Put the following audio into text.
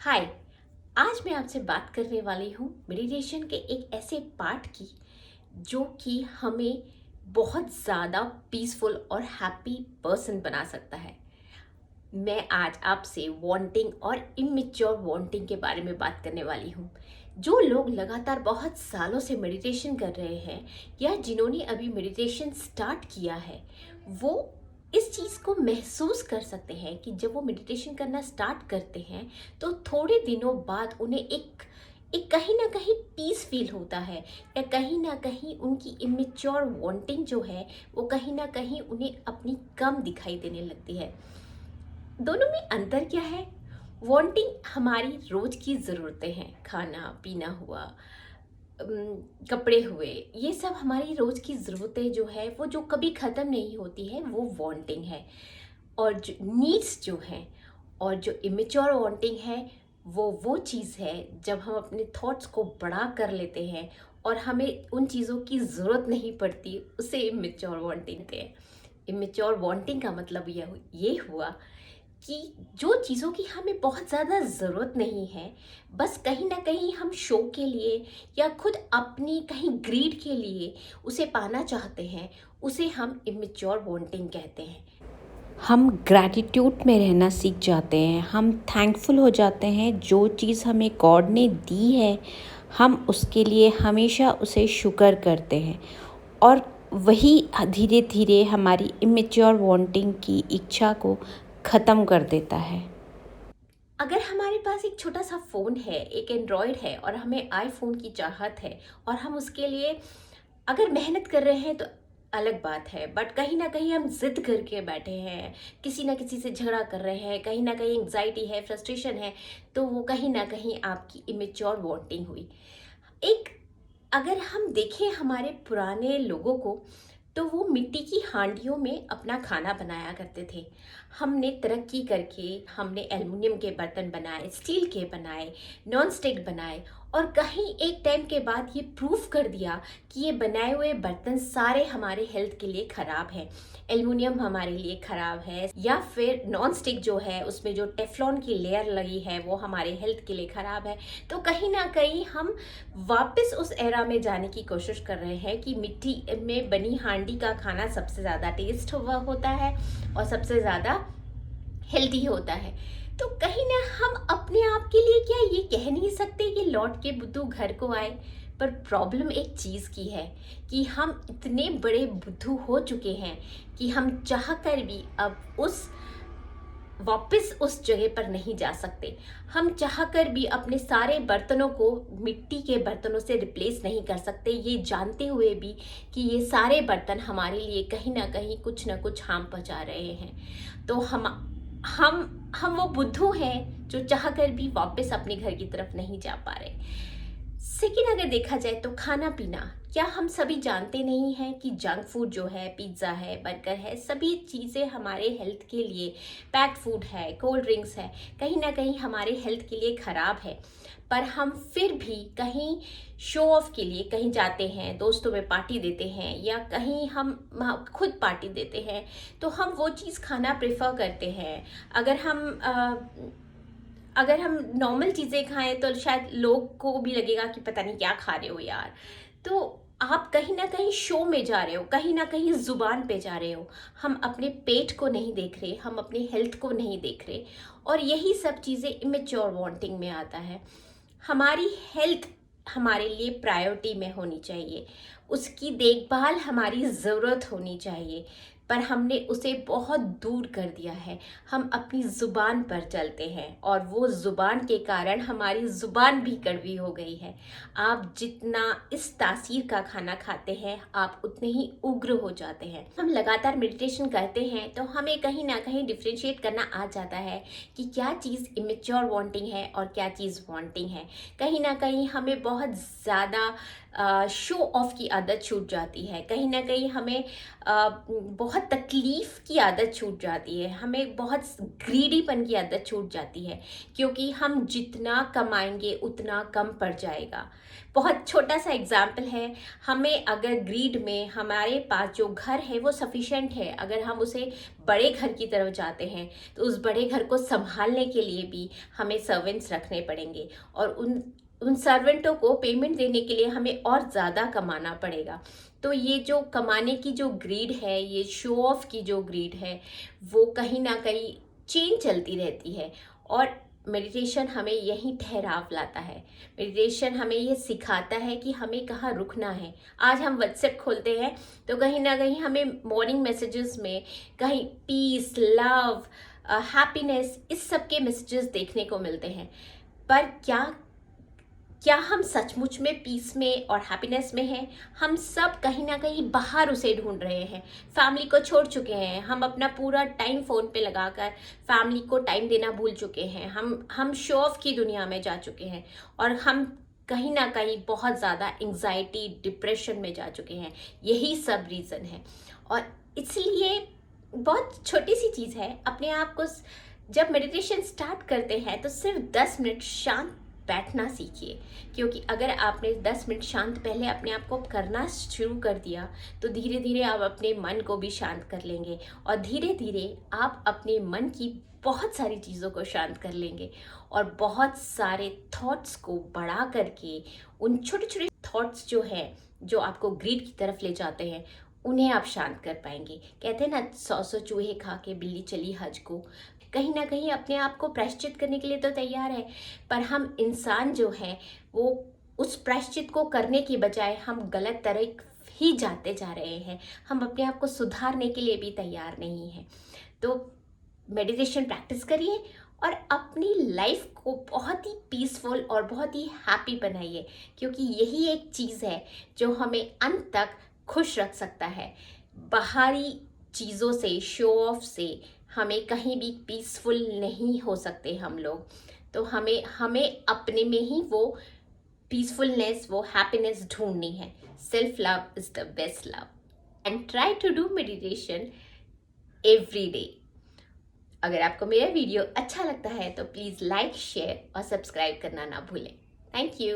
हाय। आज मैं आपसे बात करने वाली हूँ मेडिटेशन के एक ऐसे पार्ट की जो कि हमें बहुत ज़्यादा पीसफुल और हैप्पी पर्सन बना सकता है। मैं आज आपसे वांटिंग और इमेच्योर वांटिंग के बारे में बात करने वाली हूँ। जो लोग लगातार बहुत सालों से मेडिटेशन कर रहे हैं या जिन्होंने अभी मेडिटेशन स्टार्ट किया है, वो इस चीज़ को महसूस कर सकते हैं कि जब वो मेडिटेशन करना स्टार्ट करते हैं तो थोड़े दिनों बाद उन्हें एक एक कहीं ना कहीं पीस फील होता है, या कहीं ना कहीं उनकी इमेच्योर वांटिंग जो है वो कहीं ना कहीं उन्हें अपनी कम दिखाई देने लगती है। दोनों में अंतर क्या है? वांटिंग हमारी रोज की ज़रूरतें हैं, खाना पीना हुआ, कपड़े हुए, ये सब हमारी रोज की ज़रूरतें जो है वो जो कभी ख़त्म नहीं होती है, वो वांटिंग है। और जो नीड्स जो हैं, और जो इमेच्योर वांटिंग है, वो चीज़ है जब हम अपने थॉट्स को बड़ा कर लेते हैं और हमें उन चीज़ों की ज़रूरत नहीं पड़ती, उसे इमेच्योर वांटिंग कहते हैं। इमेच्योर वांटिंग का मतलब ये हुआ कि जो चीज़ों की हमें बहुत ज़्यादा ज़रूरत नहीं है, बस कहीं ना कहीं हम शो के लिए या खुद अपनी कहीं ग्रीड के लिए उसे पाना चाहते हैं, उसे हम इमेच्योर वांटिंग कहते हैं। हम ग्रैटिट्यूड में रहना सीख जाते हैं। हम थैंकफुल हो जाते हैं जो चीज़ हमें गॉड ने दी है, हम उसके लिए हमेशा उसे शुक्र करते हैं। और वही धीरे धीरे हमारी इमेच्योर वांटिंग की इच्छा को ख़त्म कर देता है। अगर हमारे पास एक छोटा सा फ़ोन है, एक एंड्रॉयड है, और हमें आईफोन की चाहत है और हम उसके लिए अगर मेहनत कर रहे हैं तो अलग बात है, बट कहीं ना कहीं हम जिद करके बैठे हैं, किसी ना किसी से झगड़ा कर रहे हैं, कहीं ना कहीं एंग्जाइटी है, फ्रस्ट्रेशन है, तो वो कहीं ना कहीं आपकी इमेच्योर वांटिंग हुई। एक अगर हम देखें हमारे पुराने लोगों को, तो वो मिट्टी की हांडियों में अपना खाना बनाया करते थे। हमने तरक्की करके हमने एल्युमिनियम के बर्तन बनाए, स्टील के बनाए, नॉन स्टिक बनाए, और कहीं एक टाइम के बाद ये प्रूफ कर दिया कि ये बनाए हुए बर्तन सारे हमारे हेल्थ के लिए ख़राब हैं। एल्युमिनियम हमारे लिए ख़राब है, या फिर नॉन स्टिक जो है उसमें जो टेफ्लॉन की लेयर लगी है वो हमारे हेल्थ के लिए ख़राब है। तो कहीं ना कहीं हम वापस उस एरा में जाने की कोशिश कर रहे हैं कि मिट्टी में बनी हांडी का खाना सबसे ज़्यादा टेस्ट होता है और सबसे ज़्यादा हेल्दी होता है। तो कहीं ना हम अपने आप के लिए क्या ये कह नहीं सकते कि लौट के बुद्धू घर को आए। पर प्रॉब्लम एक चीज़ की है कि हम इतने बड़े बुद्धू हो चुके हैं कि हम चाह कर भी अब उस वापस उस जगह पर नहीं जा सकते। हम चाहकर भी अपने सारे बर्तनों को मिट्टी के बर्तनों से रिप्लेस नहीं कर सकते, ये जानते हुए भी कि ये सारे बर्तन हमारे लिए कहीं ना कुछ हार्म पहुंचा रहे हैं। तो हम वो बुद्धू हैं जो चाहकर भी वापस अपने घर की तरफ नहीं जा पा रहे। सेकेंड, अगर देखा जाए तो खाना पीना, क्या हम सभी जानते नहीं हैं कि जंक फूड जो है, पिज्ज़ा है, बर्गर है, सभी चीज़ें हमारे हेल्थ के लिए, पैक्ड फूड है, कोल्ड ड्रिंक्स है, कहीं ना कहीं हमारे हेल्थ के लिए ख़राब है। पर हम फिर भी कहीं शो ऑफ के लिए कहीं जाते हैं, दोस्तों में पार्टी देते हैं, या कहीं हम खुद पार्टी देते हैं, तो हम वो चीज़ खाना प्रेफर करते हैं। अगर हम नॉर्मल चीज़ें खाएं तो शायद लोग को भी लगेगा कि पता नहीं क्या खा रहे हो यार। तो आप कहीं ना कहीं शो में जा रहे हो, कहीं ना कहीं ज़ुबान पे जा रहे हो। हम अपने पेट को नहीं देख रहे, हम अपने हेल्थ को नहीं देख रहे, और यही सब चीज़ें इमेच्योर वांटिंग में आता है। हमारी हेल्थ हमारे लिए प्रायोरिटी में होनी चाहिए, उसकी देखभाल हमारी ज़रूरत होनी चाहिए, पर हमने उसे बहुत दूर कर दिया है। हम अपनी ज़ुबान पर चलते हैं और वो ज़ुबान के कारण हमारी ज़ुबान भी कड़वी हो गई है। आप जितना इस तासीर का खाना खाते हैं, आप उतने ही उग्र हो जाते हैं। हम लगातार मेडिटेशन करते हैं तो हमें कहीं ना कहीं डिफ्रेंशिएट करना आ जाता है कि क्या चीज़ इमेच्योर वांटिंग है और क्या चीज़ वांटिंग है। कहीं ना कहीं हमें बहुत ज़्यादा शो ऑफ की आदत छूट जाती है, कहीं ना कहीं हमें बहुत तकलीफ़ की आदत छूट जाती है, हमें बहुत ग्रीडीपन की आदत छूट जाती है, क्योंकि हम जितना कमाएंगे उतना कम पड़ जाएगा। बहुत छोटा सा एग्जाम्पल है, हमें अगर ग्रीड में हमारे पास जो घर है वो सफिशेंट है, अगर हम उसे बड़े घर की तरफ जाते हैं तो उस बड़े घर को संभालने के लिए भी हमें सर्वेंट्स रखने पड़ेंगे, और उन सर्वेंटों को पेमेंट देने के लिए हमें और ज़्यादा कमाना पड़ेगा। तो ये जो कमाने की जो ग्रीड है, ये शो ऑफ की जो ग्रीड है, वो कहीं ना कहीं चेन चलती रहती है। और मेडिटेशन हमें यही ठहराव लाता है। मेडिटेशन हमें ये सिखाता है कि हमें कहाँ रुकना है। आज हम व्हाट्सएप खोलते हैं तो कहीं ना कहीं हमें मॉर्निंग मैसेजेस में कहीं पीस, लव, हैप्पीनेस, इस सब के मैसेजेस देखने को मिलते हैं। पर क्या हम सचमुच में पीस में और हैप्पीनेस में हैं? हम सब कहीं ना कहीं बाहर उसे ढूंढ रहे हैं, फैमिली को छोड़ चुके हैं, हम अपना पूरा टाइम फ़ोन पे लगाकर फैमिली को टाइम देना भूल चुके हैं, हम शो ऑफ की दुनिया में जा चुके हैं, और हम कहीं ना कहीं बहुत ज़्यादा एंग्जाइटी, डिप्रेशन में जा चुके हैं। यही सब रीज़न है। और इसलिए बहुत छोटी सी चीज़ है, अपने आप को जब मेडिटेशन स्टार्ट करते हैं तो सिर्फ 10 मिनट शांत बैठना सीखिए, क्योंकि अगर आपने 10 मिनट शांत पहले अपने आप को करना शुरू कर दिया तो धीरे धीरे आप अपने मन को भी शांत कर लेंगे, और धीरे धीरे आप अपने मन की बहुत सारी चीज़ों को शांत कर लेंगे, और बहुत सारे थॉट्स को बढ़ा करके उन छोटे छोटे थॉट्स जो है, जो आपको ग्रीड की तरफ ले जाते हैं, उन्हें आप शांत कर पाएंगे। कहते हैं ना, 100 चूहे खा के बिल्ली चली हज को। कहीं ना कहीं अपने आप को प्रायश्चित करने के लिए तो तैयार है, पर हम इंसान जो हैं वो उस प्रायश्चित को करने की बजाय हम गलत तरफ ही जाते जा रहे हैं। हम अपने आप को सुधारने के लिए भी तैयार नहीं हैं। तो मेडिटेशन प्रैक्टिस करिए और अपनी लाइफ को बहुत ही पीसफुल और बहुत ही हैप्पी बनाइए, क्योंकि यही एक चीज़ है जो हमें अंत तक खुश रख सकता है। बाहरी चीज़ों से, शो ऑफ से हमें कहीं भी पीसफुल नहीं हो सकते हम लोग। तो हमें अपने में ही वो पीसफुलनेस, वो हैप्पीनेस ढूंढनी है। Self love is the best love, and try to do meditation every day. अगर आपको मेरा वीडियो अच्छा लगता है तो प्लीज़ लाइक, शेयर और सब्सक्राइब करना ना भूलें। Thank you.